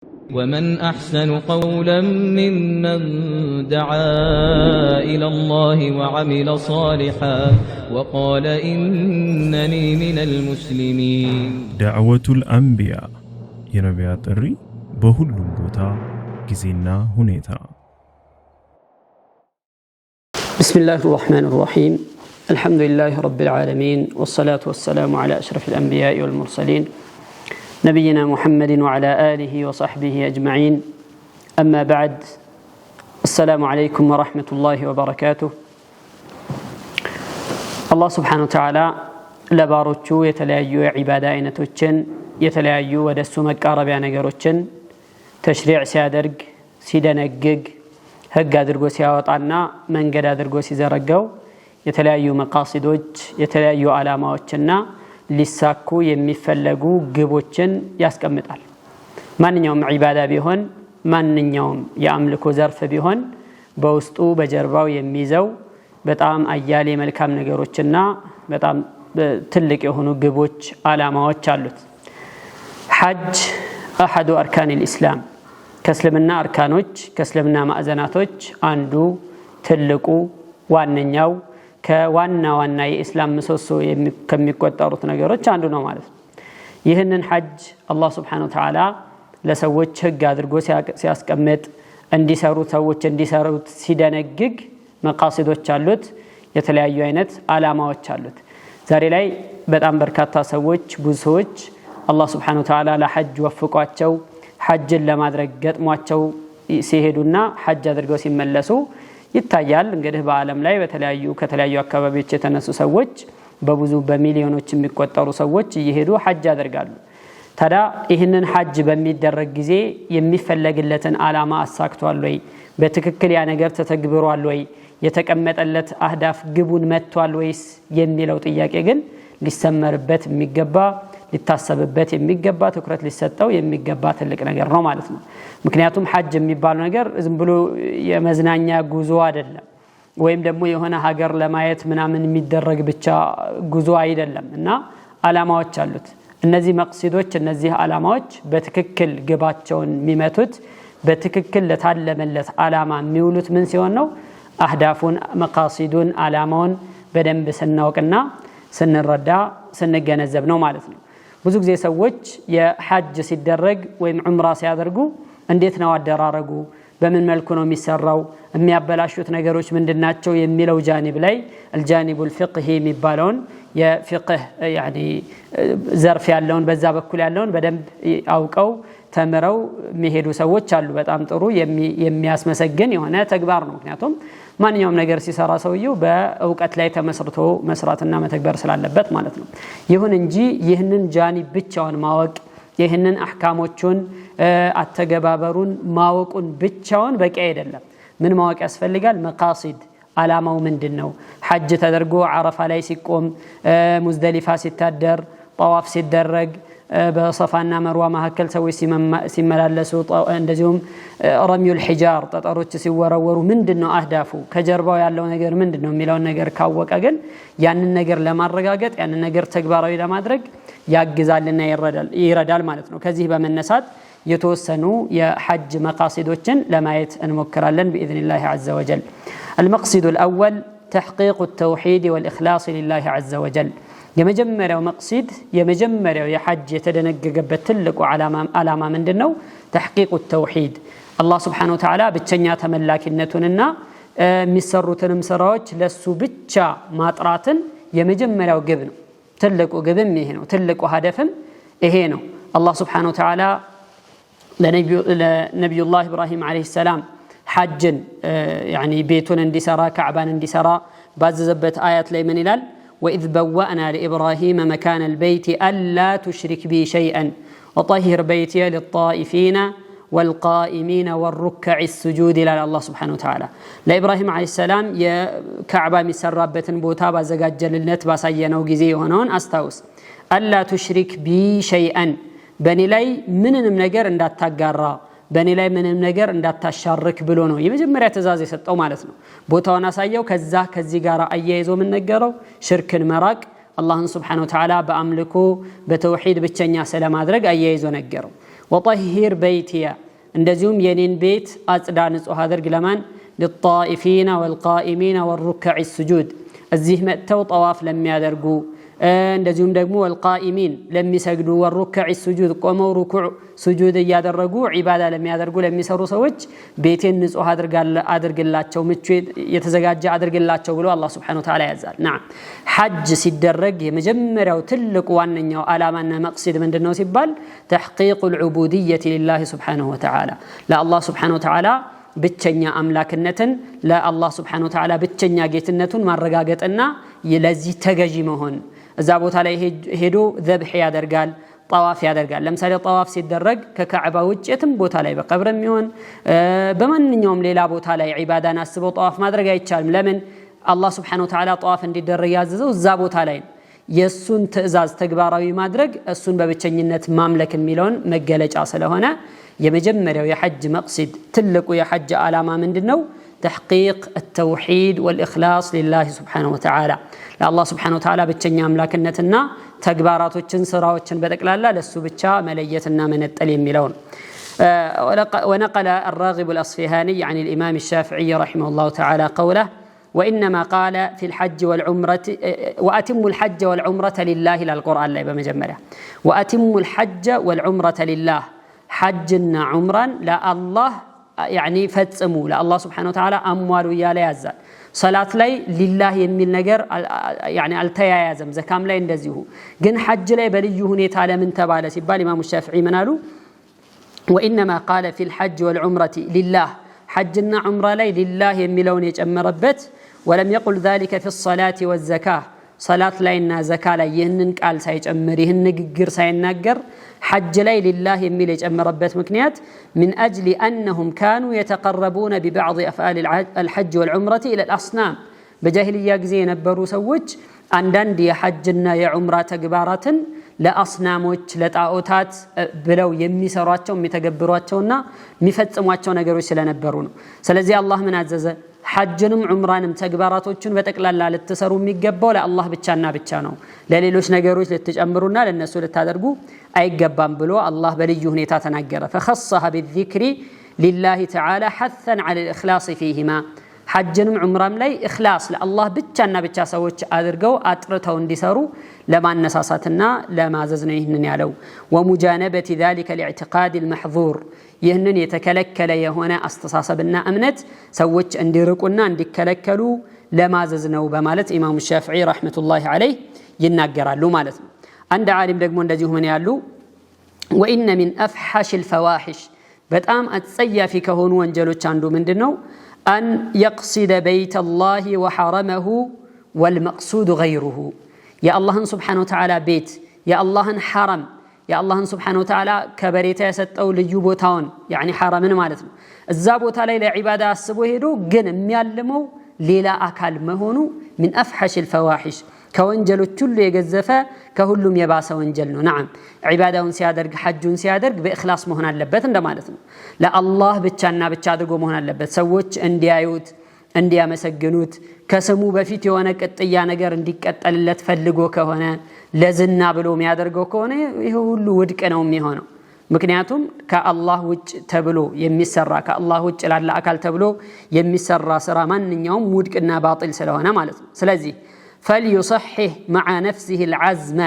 ومن أحسن قولا ممن دعا إلى الله وعمل صالحا وقال إنني من المسلمين. دعوة الأنبياء የነቢያት ጥሪ በሁሉም ቦታ ጊዜና ሁኔታ። بسم الله الرحمن الرحيم الحمد لله رب العالمين والصلاة والسلام على أشرف الأنبياء والمرسلين نبينا محمد وعلى آله وصحبه أجمعين أما بعد السلام عليكم ورحمة الله وبركاته. الله سبحانه وتعالى لبارتشو يتلايو عبادة አይነቶችን የተለያዩ ወደሱ መቃረቢያ ነገሮችን ተሽሪዕ ሲያደርግ ሲደነግግ ህግ አድርጎ ሲያወጣና መንገድ አድርጎ ሲዘረጋው የተለያዩ መቃሲዶች የተለያዩ ዓላማዎችና ሊሳኩ የሚፈለጉ ግቦችን ያስቀምጣል። ማንኛውም ዒባዳ ቢሆን ማንኛውም የአምልኮ ዘርፍ ቢሆን በውስጡ በጀርባው የሚይዘው በጣም አያሌ መልካም ነገሮችና በጣም ትልቅ የሆኑ ግቦች ዓላማዎች አሉት። ሐጅ أحد أركان الإسلام كسلمنا أركانوች كسلمنا ማዕዘናቶች አንዱ ትልቁ ዋነኛው ከዋና ዋና የእስላም ምሰሶ ከሚቆጠሩት ነገሮች አንዱ ነው ማለት ነው። ይህንን ሐጅ አላህ Subhanahu Wa Ta'ala ለሰዎች ህግ አድርጎ ሲያስቀምጥ እንዲሰሩ ሰዎች እንዲሰሩት ሲደነግግ መቃሲዶች አሉት፣ የተለያዩ አይነት ዓላማዎች አሉት። ዛሬ ላይ በጣም በርካታ ሰዎች ብዙ ሰዎች አላህ Subhanahu Wa Ta'ala ለሐጅ ወፍቋቸው ሐጅን ለማድረግ ገጥሟቸው ሲሄዱና ሐጅ አድርገው ሲመለሱ ይታያል። እንግዲህ በአለም ላይ ከተለያዩ አካባቢዎች የተነሱ ሰዎች በብዙ በሚሊዮኖች የሚቆጠሩ ሰዎች እየሄዱ ሐጅ ያደርጋሉ። ታዲያ ይህንን ሐጅ በሚደረግ ጊዜ የሚፈለግለትን ዓላማ አሳክቷል ወይ? በትክክል ያ ነገር ተተግብሯል ወይ? የተቀመጠለት አህዳፍ ግቡን መጥቷል ወይስ የሚለው ጥያቄ ግን ሊሰመርበት የሚገባ ሊታሰብበት የሚገባ ትኩረት ሊሰጠው የሚገባ ትልቅ ነገር ነው ማለት ነው። ምክንያቱም ሐጅ የሚባለው ነገር ዝም ብሎ የመዝናኛ ጉዞ አይደለም፣ ወይም ደግሞ የሆነ ሀገር ለማየት ምናምን የሚደረግ ብቻ ጉዞ አይደለም እና ዓላማዎች አሉት። እነዚህ መቅሲዶች እነዚህ ዓላማዎች በትክክል ግባቸውን የሚመቱት በትክክል ለታለመለት ዓላማ የሚውሉት ምን ሲሆን ነው? አህዳፉን መቃሲዱን ዓላማውን በደንብ ስናውቅና ስንረዳ ስንገነዘብ ነው ማለት ነው። ብዙ ጊዜ ሰዎች የሐጅ ሲደረግ ወይም ዑምራ ሲያደርጉ እንዴት ነው አደራረጉ፣ በምን መልኩ ነው የሚሰራው፣ የሚያበላሹት ነገሮች ምንድናቸው የሚለው ጃኒብ ላይ الجانب الفقهي የሚባለውን የፍቅህ ዘርፍ ያለውን በዛ በኩል ያለውን በደንብ አውቀው ተምረው የሚሄዱ ሰዎች አሉ። በጣም ጥሩ የሚያስመሰግን የሆነ ተግባር ነው። ምክንያቱም ማንኛውም ነገር ሲሰራ ሰውየው በእውቀት ላይ ተመስርቶ መስራትና መተግበር ስላለበት ማለት ነው። ይሁን እንጂ ይህንን ጃኒብ ብቻውን ማወቅ ይህንን አህካሞቹን አተገባበሩን ማወቁን ብቻውን በቂ አይደለም። ምን ማወቅ ያስፈልጋል? መቃሲድ ዓላማው ምንድነው? ሐጅ ተደርጎ አረፋ ላይ ሲቆም ሙዝደሊፋ ሲታደር ጧዋፍ ሲደረግ በሰፋና መርዋ መካከል ሰዎች ሲመላለሱ እንደዚሁም ረሚዩል ሒጃር ጠጠሮች ሲወረወሩ ምንድነው አህዳፉ ከጀርባው ያለው ነገር ምንድነው የሚለው ነገር ካወቀ ግን ያንን ነገር ለማረጋገጥ ያንን ነገር ተግባራዊ ለማድረግ ያግዛልና ይረዳል ማለት ነው። ከዚህ በመነሳት የተወሰኑ የሐጅ መቃሲዶችን ለማየት እንሞክራለን باذن الله عز وجل. المقصد الاول تحقيق التوحيد والاخلاص لله عز وجل. የመጀመሪያው መቅሲድ የመጀመሪያው የሐጅ የተደነገገበት ትልቁ ዓላማ ምንድነው? تحقيق التوحيد الله سبحانه وتعالى ብቸኛ ተመላኪነቱንና የሚሰሩትንም ስራዎች ለሱ ብቻ ማጥራትን የመጀመሪያው ግብ ነው። ትልቁ ግብም ይሄ ነው። ትልቁ ሀደፍም ይሄ ነው። الله سبحانه وتعالى ለነብዩላህ ኢብራሂም አለይሂ ሰላም ሐጅን ቤቱን እንዲሰራ ካዕባን እንዲሰራ ባዘዘበት አያት ላይ ምን ይላል? وإذ بوأنا لإبراهيم مكان البيت ألا تشرك بي شيئا وطهر بيتي للطائفين والقائمين والركع السجود إلى الله سبحانه وتعالى. لإبراهيم عليه السلام يا كعبة مسربة بوتا بازجاج للنت باسينو جزي هنون أستوس ألا تشرك بي شيئا بني لي منንም ነገር እንዳታጋራ በኔ ላይ ምንም ነገር እንዳታሻርክ ብሎ ነው የመጀመሪያ ትእዛዝ የሰጠው ማለት ነው። ቦታውን አሳየው። ከዚህ ጋር አያይዞ ምን ነገረው? ሽርክን መራቅ አላህን Subhanahu Wa Ta'ala በአምልኮ በተውሂድ ብቸኛ ስለማድረግ አያይዞ ነገረው። ወጠሂር በይቲያ እንደዚሁም የኔን ቤት አጽዳ ንጹህ አድርግ ለማን للطائفين والقائمين والركع السجود እዚህ መጥተው ጠዋፍ ለሚያደርጉ እንደዚሁም ደግሞ والقائمين ለሚሰግዱ والركع السجود ቆመው ሩኩዕ ሱጁድ ያደረጉ ዒባዳ ለሚያደርጉ ለሚሰሩ ሰዎች ቤቴን ንጹህ አድርግላቸው ምቹ የተዘጋጀ አድርግላቸው ብሎ አላህ Subhanahu Wa Ta'ala ያዛል። نعم ሐጅ ሲደረግ የመጀመሪያው ትልቁ ዋነኛው ዓላማና መቅሰድ ምንድነው ሲባል تحقيق العبودية لله سبحانه وتعالى ለአላህ Subhanahu Wa Ta'ala ብቸኛ አምላክነትን ለአላህ Subhanahu Wa Ta'ala ብቸኛ ጌትነቱን ማረጋገጥና ለዚህ ተገዢ መሆን እዛ ቦታ ላይ ሄዶ ذبح ያደርጋል طواف ያደርጋል ለምሳሌ طواف ሲደረግ ከካዕባ ውጭ የትም ቦታ ላይ በቀብርም ይሁን በማንኛውም ሌላ ቦታ ላይ ዒባዳን አስበው طواف ማድረግ አይቻልም ለምን አላህ Subhanahu Wa Ta'ala طواف እንዲደረግ ያዘዘው እዛ ቦታ ላይ የሱን ትእዛዝ ተግባራዊ ማድረግ እሱን በብቸኝነት ማምለክ የሚለውን መገለጫ ስለሆነ የመጀመሪያው የሐጅ መቅሰድ ትልቁ የሐጅ ዓላማ ምንድነው تحقيق التوحيد والإخلاص لله سبحانه وتعالى لله سبحانه وتعالى ብቸኛ አምላክነትና ተግባራቶችን ስራዎችን በጠቅላላ ለሱ ብቻ መለየትና መነጠል የሚለውን ونقل الراغب الأصفهاني عن الإمام الشافعي رحمه الله تعالى قوله وإنما قال في الحج والعمرة وأتم الحج والعمرة لله للقرآن لا بمجمله وأتم الحج والعمرة لله حجنا عمرا لا الله يعني ፈጽሙ ለአላህ Subhanahu Wa Ta'ala አሟሉ ያለ ያዛል ሶላት ላይ ሊላህ የሚል ነገር يعني አልተያያዘም ዘካም ላይ እንደዚሁ ግን ሐጅ ላይ በልዩ ሁኔታ ለምን ተባለ ሲባል ኢማሙ ሻፊዒ ምን አሉ وانما قال في الحج والعمره لله حجنا عمره ላይ ሊላህ የሚለውን የጨመረበት ولم يقل ذلك في الصلاه والزكاه صلاه ላይና ዘካ ላይ ይህንን ቃል ሳይጨምር ይህን ንግግር ሳይናገር حج ላይ لله የሚል የጨመረበት ምክንያት من اجل انهم كانوا يتقربون ببعض افعال الحج والعمره الى الاصنام በጃሂልያ ጊዜ የነበሩ ሰዎች አንዳንድ የሐጅና የዑምራ ተግባራትን ለአስናሞች ለጣዖታት ብለው የሚሰሯቸው የሚተገብሯቸውና የሚፈጽሟቸው ነገሮች ስለነበሩ ነው ስለዚህ አላህ ምን አዘዘ ሐጅንም ዑምራንም ተግባራቶችን በጠቅላላ ልትሰሩ የሚገባው ለአላህ ብቻና ብቻ ነው ለሌሎች ነገሮች ልትጨምሩና ለነሱ ልታደርጉ አይገባም ብሎ አላህ በልዩ ሁኔታ ተናገረ فخصها بالذكر لله تعالى حثا على الاخلاص فيهما ሐጅንም ዑምራም ላይ ኢኽላስ ለአላህ ብቻና ብቻ ሰዎች አድርገው አጥርተው እንዲሰሩ ለማነሳሳትና ለማዘዝ ነው ይህንን ያለው ومجانبه ذلك الاعتقاد المحظور ይህንን የተከለከለ የሆነ አስተሳሰብና እምነት ሰዎች እንዲርቁና እንዲከለከሉ ለማዘዝ ነው በማለት ኢማሙ ሻፊዒ ረህመቱላሂ ዐለይሂ ይናገራሉ ማለት ነው አንድ ዓሊም ደግሞ እንደዚሁ ምን ያሉ وان من افحش الفواحش በጣም አጸያፊ ከሆኑ ወንጀሎች አንዱ ምንድነው أن يقصد بيت الله وحرمه والمقصود غيره يا الله سبحانه وتعالى بيت يا الله حرم يا الله سبحانه وتعالى كبريته يسطው ልዩ ቦታውን يعني حرمን ማለት ነው እዛ ቦታ ላይ ለዒባዳ አስቦ ሄዶ ግን የሚያልመው ሌላ አካል መሆኑ من أفحش الفواحش ከወንጀሎች ሁሉ የገዘፈ ከሁሉም የባሰ ወንጀል ነው نعم ዒባዳውን ሲያደርግ ሐጁን ሲያደርግ በእኽላስ መሆን አለበት እንደማለት ነው ለአላህ ብቻና ብቻ አድርጎ መሆን አለበት ሰዎች እንዲያዩት እንዲያመሰግኑት ከስሙ በፊት የሆነ ቅጥያ ነገር እንዲቀጠልለት ፈልጎ ከሆነ ለዝና ብሎ የሚያደርገው ከሆነ ይሄ ሁሉ ውድቅ ነው የሚሆነው ምክንያቱም ከአላህ ውጭ ተብሎ የሚሰራ ከአላህ ውጭ ላለ አካል ተብሎ የሚሰራ ስራ ማንኛውም ውድቅና ባጢል ስለሆነ ማለት ነው ስለዚህ فليصحح مع نفسه العزم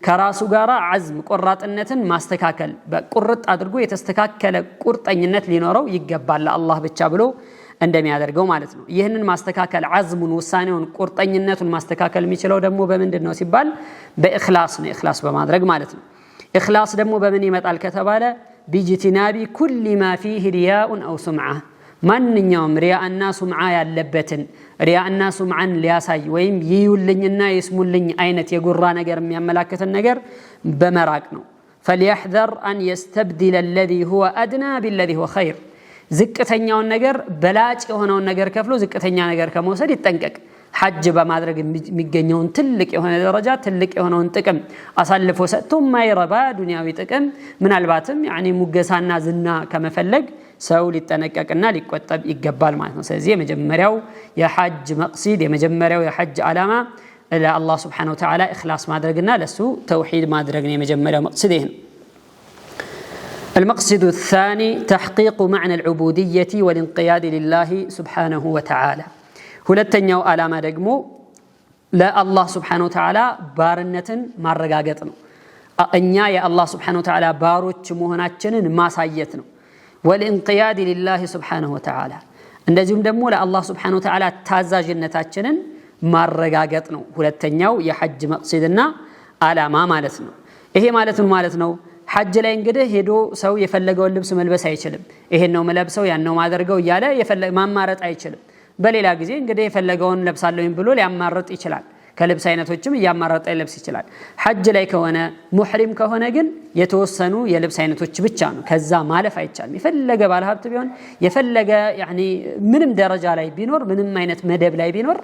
ከራሱ ጋራ عزم ቆራጥነትን ማስተካከል በቁርጥ አድርጎ የተስተካከለ ቁርጠኝነት ሊኖረው ይገባል ለአላህ ብቻ ብሎ እንደሚያደርገው ማለት ነው ይህንን ማስተካከል عزሙን ውሳኔውን ቁርጠኝነቱን ማስተካከል የሚችለው ደግሞ በምንድነው ሲባል በእኽላስ ነው ኢኽላስ በማድረግ ማለት ነው ኢኽላስ ደግሞ በምን ይመጣል ከተባለ بجتناب كل ما فيه رياء أو سمعة ማንኛውም ሪያእና ሱምዓ ያለበትን ሪያእና ሱምዓን ሊያሳይ ወይም ይዩልኝና ይስሙልኝ አይነት የጉራ ነገር የሚያመላክተን ነገር በመራቅ ነው فليحذر أن يستبدل الذي هو أدنى بالذي هو خير ዝቅተኛውን ነገር በላጭ የሆነውን ነገር ከፍሎ ዝቅተኛ ነገር ከመውሰድ ይጠንቀቅ ሐጅ በማድረግ የሚገኘውን ትልቅ የሆነ ደረጃ ትልቅ የሆነውን ጥቅም አሳልፎ ሰጥቶ ማይረባ ዱንያዊ ጥቅም ምናልባትም يعني ሙገሳና ዝና ከመፈለግ ሰው ሊጠነቀቅና ሊቆጠብ ይገባል ማለት ነው ስለዚህ የመጀመሪያው የሐጅ መቅሰድ የመጀመሪያው የሐጅ ዓላማ ለአላህ Subhanahu Wa Ta'ala ኢኽላስ ማድረግና ለሱ ተውሂድ ማድረግ ነው የመጀመሪያው መቅሰድ ይሄ المقصد الثاني تحقيق معنى العبودية والانقياد لله سبحانه وتعالى ሁለተኛው ዓላማ ደግሞ ለአላህ Subhanahu Wa Ta'ala ባርነትን ማረጋገጥ ነው እኛ የአላህ Subhanahu Wa Ta'ala ባሮች መሆናችንን ማሳየት ነው والانقياد لله سبحانه وتعالى እንደዚሁም ደግሞ ለአላህ Subhanahu Wa Ta'ala ታዛዥነታችንን ማረጋገጥ ነው ሁለተኛው የሐጅ መቅሰድና ዓላማ ማለት ነው ይሄ ማለት ነው ሐጅ ላይ እንግዲህ ሄዶ ሰው የፈለገውን ልብስ መልበስ አይችልም ይሄን ነው መለብሰው ያን ነው ማደርገው ይያለ ማማረጥ አይችልም በሌላ ጊዜ እንግዲህ የፈለገውን ለብሳለሁኝ ብሎ ሊያማርጥ ይችላል ከልብስ አይነቶችም ያማረጠ ልብስ ይችላል ሐጅ ላይ ከሆነ ሙህሪም ከሆነ ግን የተወሰኑ የልብስ አይነቶች ብቻ ነው ከዛ ማለፍ አይቻልም የፈለገ ባለሀብት ቢሆን የፈለገ ያኒ ምንም ደረጃ ላይ ቢኖር ምንም አይነት መደብ ላይ ቢኖር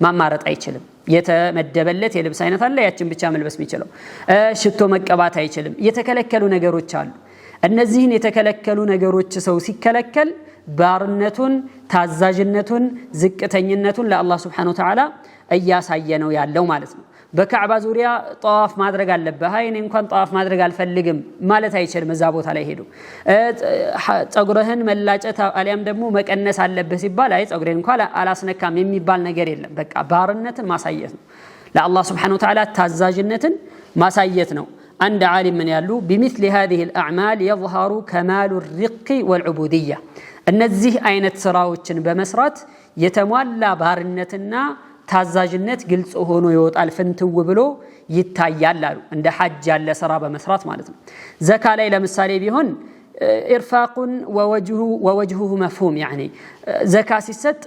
ማማረጥ አይችልም የተመደበለት የልብስ አይነት አለ ያችን ብቻ መልበስ የሚችለው ሽቶ መቀባት አይችልም የተከለከሉ ነገሮች አሉ እነዚህን የተከለከሉ ነገሮች ሰው ሲከለከል ባርነቱን ታዛዥነቱን ዝቅተኝነቱን ለአላህ Subhanahu Wa Ta'ala እያሳየ ነው ያለው ማለት ነው በካዕባ ዙሪያ ጧፍ ማድረግ አለበት አይኔ እንኳን ጧፍ ማድረግ አልፈልግም ማለት አይችልም እዛ ቦታ ላይ ሄዶ ጸጉርህን መላጨት አሊያም ደግሞ መቀነስ አለበት ሲባል አይ ጸጉሬን እንኳን አላስነካም የሚባል ነገር የለም በቃ ባርነትን ማሳየት ነው ለአላህ Subhanahu Wa Ta'ala ታዛዥነትን ማሳየት ነው عند عالم من يالو بمثل هذه الأعمال يظهر كمال الرق والعبودية እነዚህ አይነት ስራዎችን በመስራት የተሟላ ባርነትና ታዛዥነት ግልጽ ሆኖ ይወጣል ፍንትው ብሎ ይታያል አሉ እንደ ሐጅ ያለ ስራ በመስራት ማለት ነው ዘካ ላይ ለምሳሌ ቢሆን ኢርፋቅ ووجهه مفهوم يعني ዘካ ሲሰጥ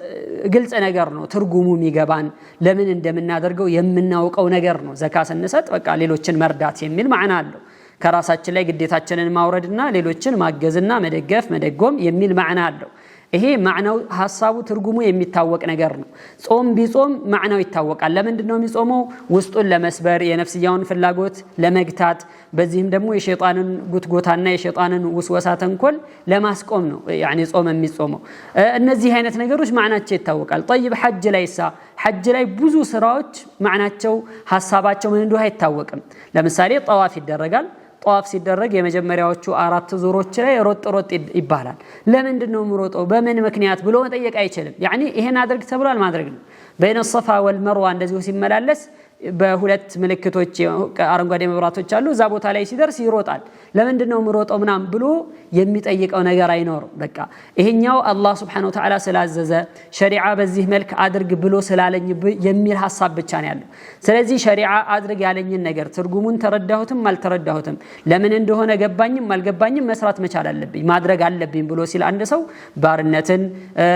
ግልጽ ነገር ነው ትርጉሙ የሚገባን ለምን እንደምናደርገው የምናውቀው ነገር ነው ዘካ ስንሰጥ በቃ ሌሎችን መርዳት የሚል ማዕና አለው ከራሳችን ላይ ግዴታችንን ማውረድና ሌሎችን ማገዝና መደገፍ መደጎም የሚል ማዕና አለው ይሄ ማዕናው ሐሳቡ ትርጉሙ የሚታወቅ ነገር ነው ጾም ቢጾም ማዕናው ይታወቃል ለምንድነው የሚጾመው ውስጡን ለመስበር የነፍስያውን ፍላጎት ለመግታት በዚህም ደግሞ የሸይጣንን ጉትጎታና የሸይጣንን ውስወሳ ተንኮል ለማስቆም ነው ያኒ ጾም የሚጾመው እነዚህ አይነት ነገሮች ማዕናቸው ይታወቃል طيب ሐጅ ላይ ብዙ ስራዎች ማዕናቸው ሐሳባቸው ምን እንደሆነ አይታወቅም ለምሳሌ ጧዋፍ ይደረጋል ጧፍ ሲደረግ የመጀመሪያዎቹ 4 ዙሮች ላይ ሮጥ ይባላል ለምንድነው ምሮጠው በምን ምክንያት ብሎ መጠየቅ አይችልም ያኒ ይሄን አድርግ ተብሏል ማድረግ ነው በይነ الصفا والمروه እንደዚሁ ሲመላለስ በሁለት ምልክቶች አረንጓዴ መብራቶች አሉ እዛ ቦታ ላይ ሲደርስ ይሮጣል ለምንድነው ምሮጠው ምናም ብሎ የሚጠይቀው ነገር አይኖርም በቃ ይሄኛው አላህ Subhanahu Wa Ta'ala ስላዘዘ ሸሪዓ በዚህ መልክ አድርግ ብሎ ስላለኝ የሚል ሐሳብ ብቻ ነው ያለው ስለዚህ ሸሪዓ አድርግ ያለኝን ነገር ትርጉሙን ተረዳሁትም አልተረዳሁትም ለምን እንደሆነ ገባኝም አልገባኝም መስራት መቻል አለብኝ ማድረግ አለብኝ ብሎ ሲል አንድ ሰው ባርነትን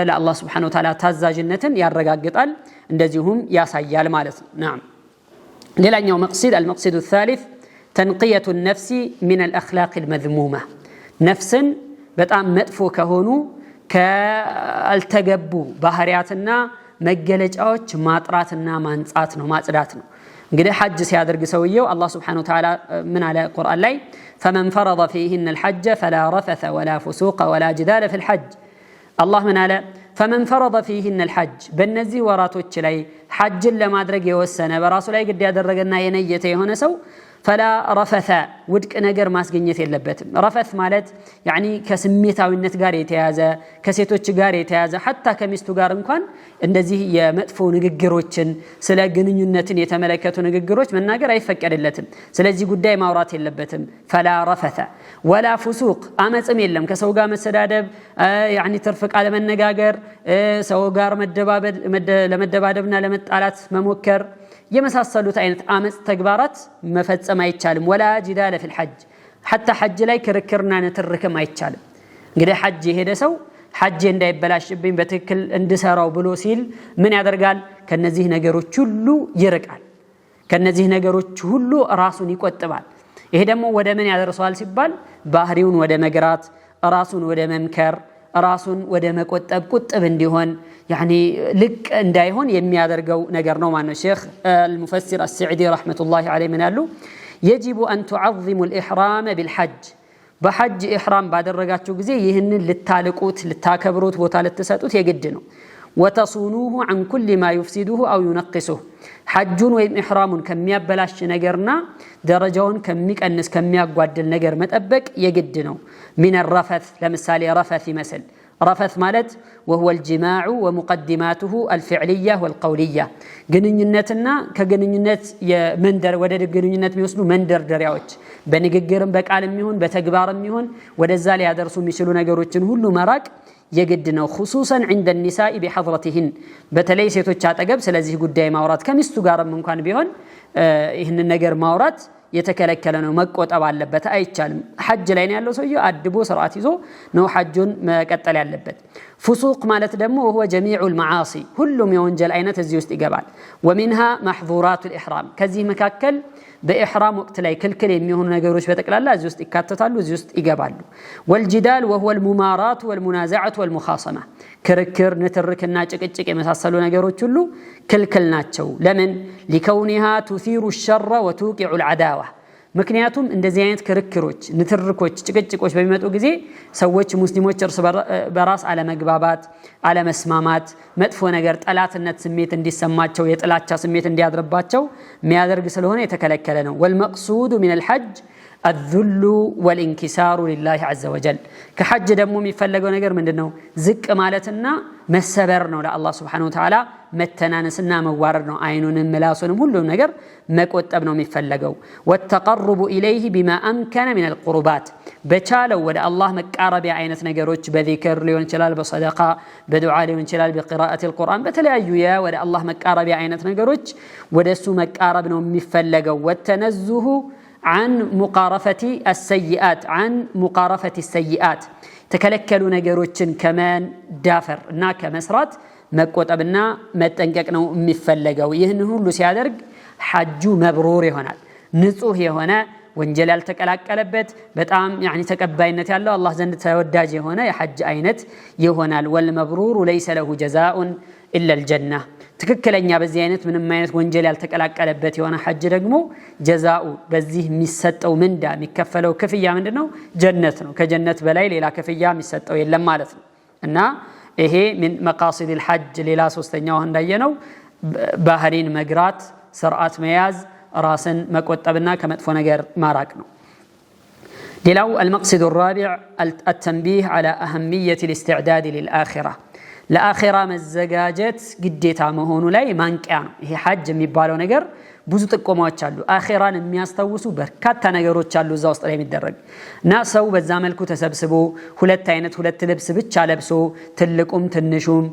ለአላህ Subhanahu Wa Ta'ala ታዛዥነትን ያረጋግጣል እንደዚሁም ያሳያል ማለት ነው نعم ሌላኛው المقصد الثالث تنقية النفس من الأخلاق المذمومة ነፍስን በጣም መጥፎ ከሆኑ ካልተገቡ ባህሪያትና መገለጫዎች ማጥራትና ማንጻት ነው ማጽዳት ነው እንግዲህ ሐጅ ሲያደርግ ሰውየው አላህ Subhanahu Wa Ta'ala ምን አለ ቁርአን ላይ فمن فرض فيهن الحج فلا رفث ولا فسوق ولا جدال في الحج الله من على فمن فرض فيهن الحج በእነዚህ ወራቶች ላይ ሐጅን ለማድረግ የወሰነ በራሱ ላይ ግድ ያደረገና የነየተ የሆነ ሰው فلا رفث ውድቅ ነገር ማስገኘት የለበትም ረፈት ማለት يعني ከስሜታዊነት ጋር የተያዘ ከሴቶች ጋር የተያዘ حتى ከሚስቱ ጋር እንኳን እንደዚህ የመጥፎ ንግግሮችን ስለ ግንኙነትን የተመለከቱ ንግግሮች መናገር አይፈቀድለትም ስለዚህ ጉዳይ ማውራት የለበትም فلا رفث ولا فسوق አመጽም የለም ከሰው ጋር መሰዳደብ يعني ትርፍ ቃል መነጋገር ሰው ጋር ለመደባደብና ለመጣላት መሞከር የመሳሰሉት አይነት አመጽ ተግባራት መፈጸም አይቻልም ولا جدال في الحج حتى حج ላይ ክርክርና ንትርክም አይቻልም እንግዲህ ሐጅ የሄደ ሰው ሐጅ እንዳይበላሽብኝ በትክክል እንድሰራው ብሎ ሲል ምን ያደርጋል ከነዚህ ነገሮች ሁሉ ይርቃል ከነዚህ ነገሮች ሁሉ ራሱን ይቆጥባል ይሄ ደግሞ ወደ ምን ያደርሰዋል ሲባል ባህሪውን ወደ መግራት ራሱን ወደ መምከር ራሱን ወደ መቆጠብ ቁጥብ እንዲሆን يعني ልቅ እንዳይሆን የሚያደርገው ነገር ነው ማለት ነው ሼክ المفسر السعدي رحمه الله عليه من قالوا يجب أن تعظموا الإحرام بالحج بحج إحرام ባደረጋችሁ ጊዜ ይህንን ልታልቁት ልታከብሩት ቦታ ልትሰጡት የግድ ነው وتصونوه عن كل ما يفسده أو ينقصه حجون ويم إحرام كميابلاش نجرنا درجون كميكأنس كمياقوادل نجر متأبك يجدنو من الرفث لمثال رفث مثل رفث مالت وهو الجماع ومقدماته الفعلية والقولية جنينتنا كجنينت مندر ودد جنينت ميوسلو مندر درياوش بنيجرم بك عالم ميهون بتجبارم ميهون ودزالي يدرسوا ميشلو نجروتشن هلو مراك يجدنا خصوصا عند النساء بحضرتهن بتلي سيتوچ አጠገብ ስለዚህ ጉዳይ ማውራት ከሚስቱ ጋርም እንኳን ቢሆን ይህን ነገር ማውራት የተከለከለ ነው መቆጠብ አለበት አይቻልም ሐጅ ላይ ነው ያለው ሰውዬው አድቦ ስርዓት ይዞ ነው ሐጁን መቀጠል ያለበት فسوق ማለት ደግሞ هو جميع المعاصي ሁሉም የወንጀል አይነት እዚህ ውስጥ ይገባል ومنها محظورات الإحرام ከዚህ መካከል በኢህራም ወቅት ላይ ክልክል የሚሆኑ ነገሮች በተቀላላ እዚህ ውስጥ ይካተታሉ እዚህ ውስጥ ይገባሉ والجدال وهو الممارات والمنازعة والمخاصمة ክርክር ንትርክና ጭቅጭቅ የመሳሰሉ ነገሮች ሁሉ ክልክል ናቸው ለምን لكونها تثير الشر وتوقع العداوة ምክንያቱም እንደዚህ አይነት ክርክሮች ንትርኮች ጭቅጭቆች በሚመጡ ጊዜ ሰዎች ሙስሊሞች እርስ በራስ አለመግባባት አለመስማማት መጥፎ ነገር ጠላትነት ስሜት እንዲሰማቸው የጥላቻ ስሜት እንዲያድርባቸው የሚያደርግ ስለሆነ የተከለከለ ነው والمقصود من الحج الذل والانكسار لله عز وجل كحج دمو የሚፈልገው ነገር ምንድነው ዝቅ ማለትና መሰበር ነው ለአላህ Subhanahu Wa Ta'ala መተናነስና መዋረድ ነው አይኑንም ምላሱንም ሁሉም ነገር መቆጠብ ነው የሚፈልገው والتقرب اليه بما امكن من القربات በቻለው ወደ አላህ መቃረቢያ አይነት ነገሮች በዚክር ሊሆን ይችላል በሰደቃ በዱዓ ሊሆን ይችላል በቂራአት القرآن በተለያዩ ወደ አላህ መቃረቢያ አይነት ነገሮች ወደሱ መቃረብ ነው የሚፈልገው والتنزه عن مقارفة السيئات تكلكلوا نجاروتشن كمان دافر نا كمسرات مقوطبنا متنقق ነው የሚፈልገው ይህን ሁሉ ሲያደርግ ሐጁ መብሩር ይሆናል ንጹህ የሆነ ወንጀል ያልተቀላቀለበት በጣም يعني ተቀባይነት ያለው አላህ ዘንድ ተወዳጅ የሆነ የሐጅ አይነት ይሆናል والمبرور ليس له جزاء إلا الجنة ትክክለኛ በዚህ አይነት ምንም አይነት ወንጀል ያልተቀላቀለበት የሆነ ሐጅ ደግሞ ጀዛኡ በዚህ የሚሰጠው ምንዳ የሚከፈለው ክፍያ ምንድነው ጀነት ነው ከጀነት በላይ ሌላ ክፍያ የሚሰጠው የለም ማለት ነው እና ይሄ من مقاصد الحج ሌላ ሶስተኛው እንዳየነው ባህሪን መግራት ስርዓት መያዝ ራስን መቆጠብና ከመጥፎ ነገር ማራቅ ነው ሌላው المقصد الرابع التنبيه على أهمية الاستعداد للآخرة ለአኺራ መዘጋጀት ግዴታ መሆኑ ላይ ማንቂያ ነው ይሄ ሐጅ የሚባለው ነገር ብዙ ጥቆማዎች አሉ አኺራን የሚያስተውሱ በርካታ ነገሮች አሉ እዛ ውስጥ ላይ የሚደረግ እና ሰው በዛ መልኩ ተሰብስቦ ሁለት ልብስ ብቻ ለብሶ ትልቁም ትንሹም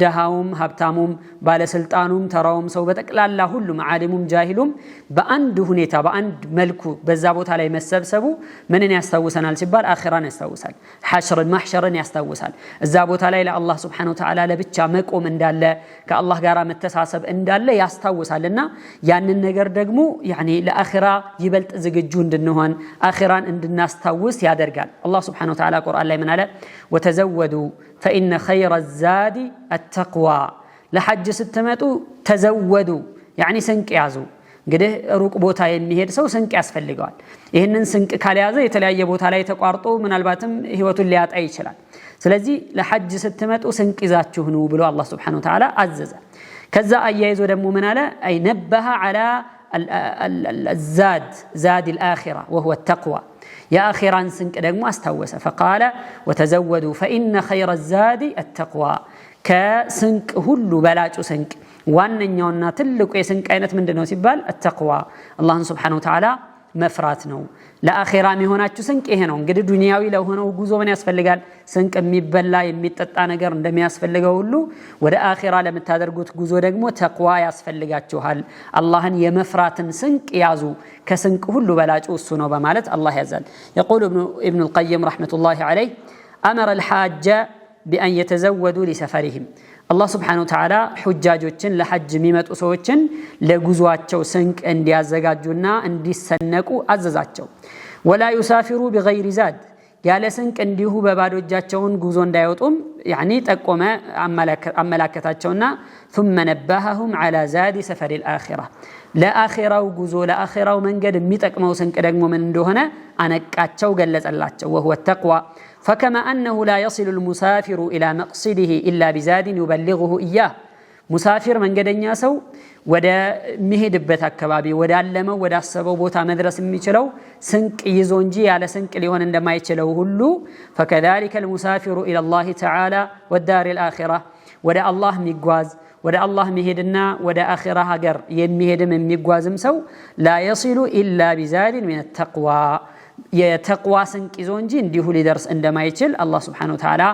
ደሃውም ሀብታሙም ባለስልጣኑም ተራውም ሰው በተቀላላ ሁሉም ዓሊሙም ጃሂሉም በአንድ ሁኔታ በአንድ መልኩ በዛ ቦታ ላይ መሰብሰቡ ምንን ያስተውሰናል ሲባል አኺራን ያስተውሳል ማህሸርን ያስተውሳል እዛ ቦታ ላይ ለአላህ Subhanahu Wa Ta'ala ለብቻ መቆም እንዳለ ከአላህ ጋር መተሳሰብ እንዳለ ያስተውሳልና ያንን ነገር ደግሞ يعني ለአኺራ ይበልጥ ዝግጁ እንድንሆን አኺራን እንድናስተውስ ያደርጋል አላህ Subhanahu Wa Ta'ala ቁርአን ላይ ምን አለ وتزودوا فإن خير الزاد التقوى ለሐጅ ስትመጡ ተዘወዱ يعني ስንቅ ያዙ እንግዲህ ሩቅ ቦታ የሚሄድ ሰው ስንቅ ያስፈልገዋል ይሄንን ስንቅ ካልያዘ የተለያየ ቦታ ላይ ተቋርጦ ምናልባትም ህይወቱን ሊያጣ ይችላል ስለዚህ ለሐጅ ስትመጡ ስንቅ ይዛችሁ ነው ብሎ አላህ Subhanahu Wa Ta'ala አዘዘ ከዛ አያይዞ ደግሞ ምን አለ አይ ነብሃ على زاد الآخرة وهو التقوى يا آخران سنك ደግሞ አስተዋሰ فقال وتزودوا فإن خير الزاد التقوى ከስንቅ ሁሉ በላጩ ስንቅ ዋነኛውና ትልቁ የስንቅ አይነት ምንድነው ሲባል التقوى አላህን Subhanahu Wa Ta'ala መፍራት ነው ለአኺራ የሚሆናችሁ ስንቅ ይሄ ነው እንግዲህ ዱንያዊ ለሆነው ጉዞ ምን ያስፈልጋል ስንቅ የሚበላ የሚጠጣ ነገር እንደሚያስፈልገው ሁሉ ወደ አኺራ ለምታደርጉት ጉዞ ደግሞ ተቅዋ ያስፈልጋችኋል አላህን የመፍራትን ስንቅ ያዙ ከስንቅ ሁሉ በላጩ እሱ ነው በማለት አላህ ያዛል يقول ابن القيم رحمة الله عليه أمر الحاج بأن يتزودوا لسفرهم الله سبحانه وتعالى حجاجوችን ለሐጅ የሚመጡ ሰዎችን ለጉዟቸው ስንቅ እንዲያዘጋጁና እንዲሰነቁ አዘዛቸው ولا يسافروا بغير زاد ያለ ስንቅ እንዲሁ በባዶ እጃቸውን ጉዞ እንዳይወጡም يعني ጠቆመ አመላከታቸውና ثم نبههم على زاد سفر الآخرة ለአኺራው ጉዞ ለአኺራው መንገድ የሚጠቅመው ስንቅ ደግሞ ምን እንደሆነ አነቃቸው ገለጸላቸው وهو التقوى فكما أنه لا يصل المسافر إلى مقصده إلا بزاد يبلغه إياه ሙሳፊር መንገደኛ ሰው ወደ መሄድበት አካባቢ ወደ አለመው ወደ አሰበው ቦታ መድረስ የሚችለው ስንቅ ይዞ እንጂ ያለ ስንቅ ሊሆን እንደማይችለው ሁሉ فكذلك المسافر إلى الله تعالى والدار الآخرة ወደ አላህ የሚጓዝ ወደ አላህ መሄድና ወደ አኺራ ሀገር የሚሄድም የሚጓዝም ሰው لا يصل إلا بزاد من التقوى የተቅዋ ስንቅ ይዞ እንጂ እንዲሁ ሊደርስ እንደማይችል አላህ Subhanahu Wa Ta'ala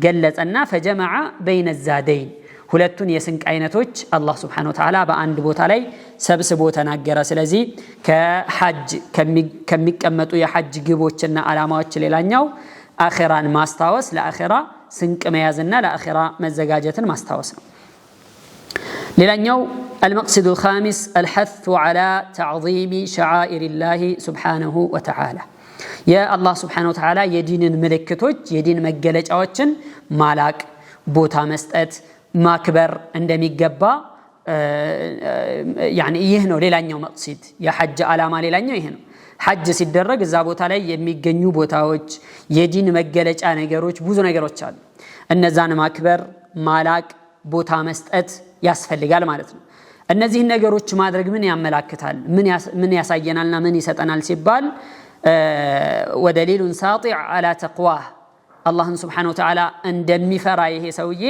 ገለጸና فجمع بين الزادين ሁለቱን የስንቅ አይነቶች አላህ Subhanahu Wa Ta'ala በአንድ ቦታ ላይ ሰብስቦ ተናገረ ስለዚህ ከሐጅ ከሚቀመጡ የሐጅ ግቦችና አላማዎች ሌላኛው አኺራን ማስታወስ ለአኺራ ስንቅ መያዝና ለአኺራ መዘጋጀትን ማስታወስ ነው ሌላኛው المقصد الخامس الحث على تعظيم شعائر الله سبحانه وتعالى يا الله سبحانه وتعالى የዲንን ምልክቶች የዲን መገለጫዎችን ማላቅ ቦታ መስጠት ማክበር እንደሚገባ يعني ይህ ነው ሌላኛው መቅሲድ የሐጅ አላማ ሌላኛው ይህ ነው ሐጅ ሲደረግ እዛ ቦታ ላይ የሚገኙ ቦታዎች የዲን መገለጫ ነገሮች ብዙ ነገሮች አሉ እነዛን ማክበር ማላቅ ቦታ መስጠት ያስፈልጋል ማለት ነው እነዚህ ነገሮች ማድረግ ምን ያመላክታል ምን ያሳየናልና ምን ይሰጠናል ሲባል ودليل ساطع على تقواه الله سبحانه وتعالى እንደሚፈራ ይሄ ሰውዬ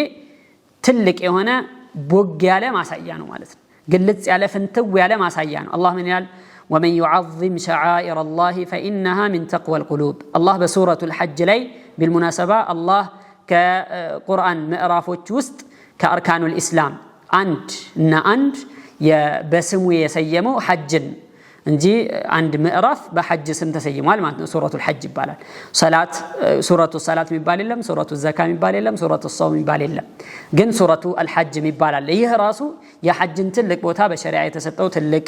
ትልቅ የሆነ ቦግ ያለ ማሳያ ነው ማለት ነው ግልጽ ያለ ፍንትው ያለ ማሳያ ነው አላህ ምን ይላል ومن يعظم شعائر الله فإنها من تقوى القلوب الله بسورة الحج ላይ بالمناسبة الله كقرآن ምዕራፎች ውስጥ كأركان الإسلام አንድ በስሙ የሰየመው ሐጅን እንጂ አንድ ምዕራፍ በሐጅ ስም ተሰይሟል ማለት ነው ሱረቱል ሐጅ ይባላል ሶላት ሱረቱ ሰላት የሚባል የለም ሱረቱ ዘካ የሚባል የለም ሱረቱ ሶም የሚባል የለም ግን ሱረቱ አልሐጅ ይባላል ይህ ራሱ የሐጅን ትልቅ ቦታ በሸሪዓ የተሰጠው ትልቅ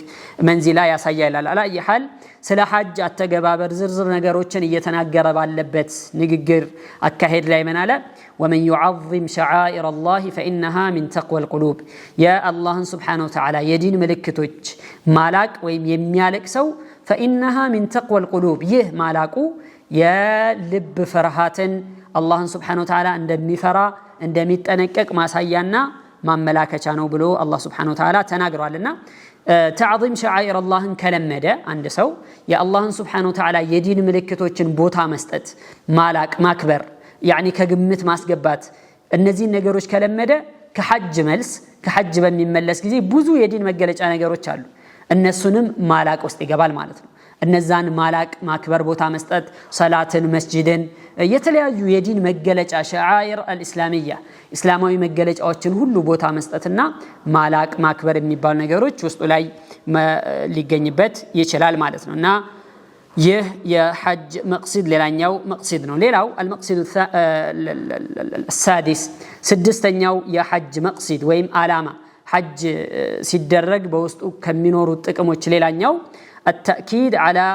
መንዚላ ያሳያል አላ ይሐል ስለ ሐጅ አተገባበር ዝርዝር ነገሮችን እየተናገረ ባለበት ንግግር አካሄድ ላይ ምን አለ ومن يعظم شعائر الله فإنها من تقوى القلوب يا الله سبحانه وتعالى يدين ملكتوች ማላቅ ወይም የሚያለቅ ሰው فإنها من تقوى القلوب ይህ ማላቁ የልብ ፍርሃትን الله سبحانه وتعالى እንደሚፈራ እንደሚጠነቀቅ ማሳያና ማመላከቻ ነው ብሎ الله سبحانه وتعالى ተናግሯልና تعظيم شعائر الله ከለመደ አንድ ሰው የአላህ سبحانه وتعالى የዲን ምልክቶችን ቦታ መስጠት ማላቅ ማክበር يعني ከግምት ማስገባት እነዚህ ነገሮች ከለመደ ከሐጅ መልስ ከሐጅ በሚመለስ ጊዜ ብዙ የዲን መገለጫ ነገሮች አሉ እነሱንም ማላቅ ውስጥ ይገባል ማለት ነው እነዛን ማላቅ ማክበር ቦታ መስጠት ሰላትን መስጂድን የተለያዩ የዲን መገለጫ ሸዓኢር አልእስላሚያ እስላማዊ መገለጫዎችን ሁሉ ቦታ መስጠትና ማላቅ ማክበር የሚባሉ ነገሮች ውስጡ ላይ ሊገኝበት ይችላል ማለት ነውና ይህ የሐጅ መቅሲድ ሌላኛው መቅሲድ ነው ሌላው المقصد السادس ስድስተኛው የሐጅ መቅሲድ ወይም አላማ ሐጅ ሲደረግ በውስጡ ከሚኖሩ ጥቅሞች ሌላኛው التأكيد على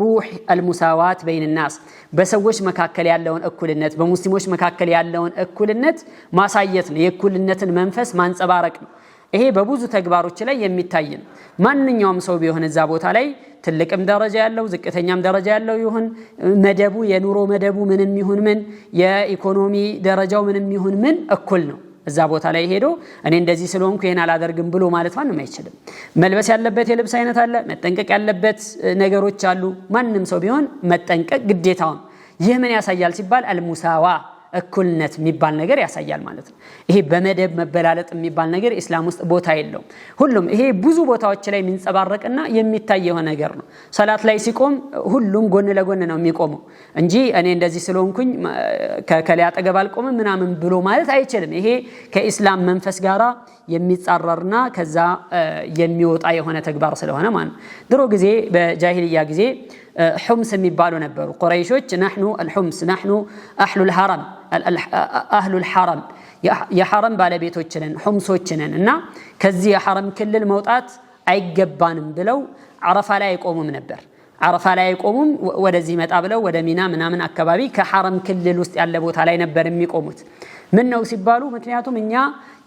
روح المساواة بين الناس በሰዎች መካከል ያለውን እኩልነት በሙስሊሞች መካከል ያለውን እኩልነት ማሳየት ነው የእኩልነትን መንፈስ ማንጸባረቅ ነው ይሄ በብዙ ተግባሮች ላይ የሚታይ ነው ማንኛውም ሰው ቢሆን እዛ ቦታ ላይ ትልቅም ደረጃ ያለው ዝቅተኛም ደረጃ ያለው ይሁን መደቡ የኑሮ መደቡ ምንም ይሁን ምን የኢኮኖሚ ደረጃው ምንም ይሁን ምን እኩል ነው እዛ ቦታ ላይ ሄዶ እኔ እንደዚህ ስለሆንኩ ይሄን አላደርግም ብሎ ማለት ማንም አይችልም መልበስ ያለበት የልብስ አይነት አለ መጠንቀቅ ያለበት ነገሮች አሉ ማንንም ሰው ቢሆን መጠንቀቅ ግዴታው ይህ ምን ያሳያል ሲባል አልሙሳዋ እኩልነት የሚባል ነገር ያሳያል ማለት ነው ይሄ በመደብ መበላለጥ የሚባል ነገር እስላም ውስጥ ቦታ የለውም ሁሉም ይሄ ብዙ ቦታዎች ላይ የሚንጸባረቅና የሚታይ የሆነ ነገር ነው ሰላት ላይ ሲቆም ሁሉም ጎን ለጎን ነው የሚቆመው እንጂ እኔ እንደዚህ ስለሆንኩኝ ከከለ አጠገብ አልቆምም ምናምን ብሎ ማለት አይችልም ይሄ ከኢስላም መንፈስ ጋራ የሚጻረርና ከዛ የሚወጣ የሆነ ተግባር ስለሆነ ማለት ድሮ ጊዜ በጃሂልያ ጊዜ حمص የሚባሉ ነበሩ ቁረይሾች نحن الحمص نحن اهل الحرم اهل الحرم የሐረም ባለቤቶች ነን حمصዎች ነን እና ከዚህ የሐረም ክልል መውጣት አይገባንም ብለው አረፋ ላይ አይቆሙም ነበር ዓረፋ ላይ አይቆሙም ወደዚህ መጣ ብለው ወደ ሚና ምናምን አካባቢ ከሐረም ክልል ውስጥ ያለ ቦታ ላይ ነበር የሚቆሙት ምን ነው ሲባሉ ምክንያቱም እኛ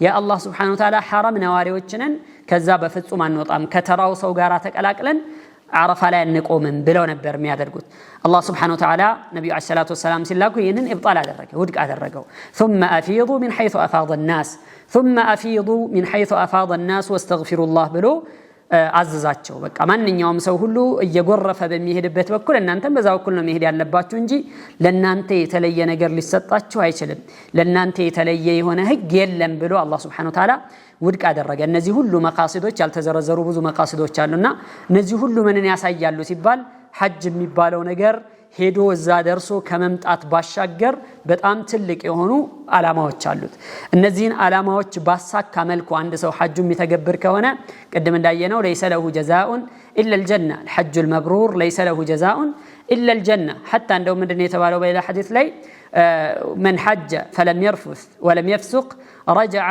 የአላህ Subhanahu Wa Ta'ala ሐረም ነዋሪዎችንን ከዛ በፍጹም አንወጣም ከተራው ሰው ጋራ ተቀላቅለን ዓረፋ ላይ አንቆምም ብለው ነበር የሚያደርጉት አላህ Subhanahu Wa Ta'ala ነብዩ አለይሂ ሰላቱ ወሰለም ሲላኩ ይሄንን ኢብጣል አደረገ ውድቅ አደረገው ثم افيضوا من حيث افاض الناس ثم افيضوا من حيث افاض الناس واستغفروا الله ብሎ አዘዛቸው በቃ ማንኛውም ሰው ሁሉ እየጎረፈ በሚሄድበት በኩል እናንተም በዛው በኩል ነው መሄድ ያለባችሁ እንጂ ለናንተ የተለየ ነገር ሊሰጣችሁ አይችልም ለናንተ የተለየ የሆነ ህግ የለም ብሎ አላህ Subhanahu Wa Ta'ala ውድቅ አደረገ እነዚህ ሁሉ መቃሲዶች ያልተዘረዘሩ ብዙ መቃሲዶች አሉና እነዚህ ሁሉ ምንን ያሳያሉ ሲባል ሐጅ የሚባለው ነገር ሄዶ እዛ ደርሶ ከመምጣት ባሻገር በጣም ትልቅ የሆኑ አላማዎች አሉት እነዚህን አላማዎች ባሳካ መልኩ አንድ ሰው ሐጁን የሚተገብር ከሆነ ቀደም እንዳየነው ليس له جزاء الا الجنه الحج المبرور ليس له جزاء الا الجنه حتى እንደው ምንድነው የተባለው በሌላ ሐዲስ ላይ من حج فلم يرفث ولم يفسق رجع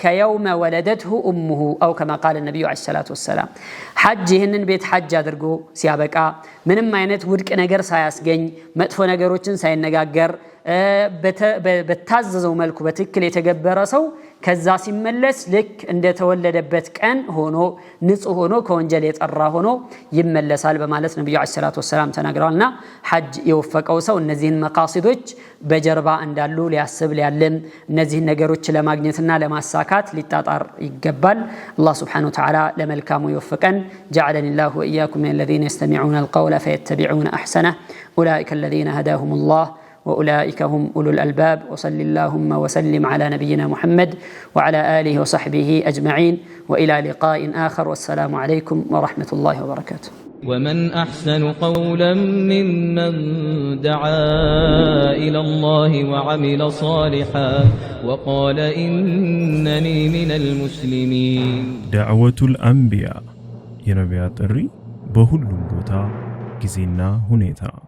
كيوم ولدته امه او كما قال النبي عليه الصلاه والسلام حج ይህንን ቤት ሐጅ አድርጎ ሲያበቃ ምንም አይነት ውድቅ ነገር ሳያስገኝ መጥፎ ነገሮችን ሳይነጋገር በታዘዘው መልኩ በትክክል የተገበረ ሰው ከዛ ሲመለስ ልክ እንደተወለደበት ቀን ሆኖ ንጹህ ሆኖ ከወንጀል የጠራ ሆኖ ይመለሳል በማለት ነብዩ አለይሂ ሰላቱ ወሰለም ተናግረዋልና ሐጅ የወፈቀው ሰው እነዚህን መቃሲዶች በጀርባ እንዳሉ ሊያስብ ሊያለም እነዚህን ነገሮች ለማግኘትና ለማሳካት ሊጣጣር ይገባል አላህ Subhanahu Wa Ta'ala ለመልካሙ ይወፈቀን جعلني الله واياكم من الذين يستمعون القول فيتبعون احسنه اولئك الذين هداهم الله وأولئك هم أولو الألباب وصل اللهم وسلم على نبينا محمد وعلى آله وصحبه أجمعين وإلى لقاء آخر والسلام عليكم ورحمة الله وبركاته ومن أحسن قولا ممن دعا إلى الله وعمل صالحا وقال إنني من المسلمين دعوة الأنبياء ينبيات الري بهل بوتا كزينا هنيتا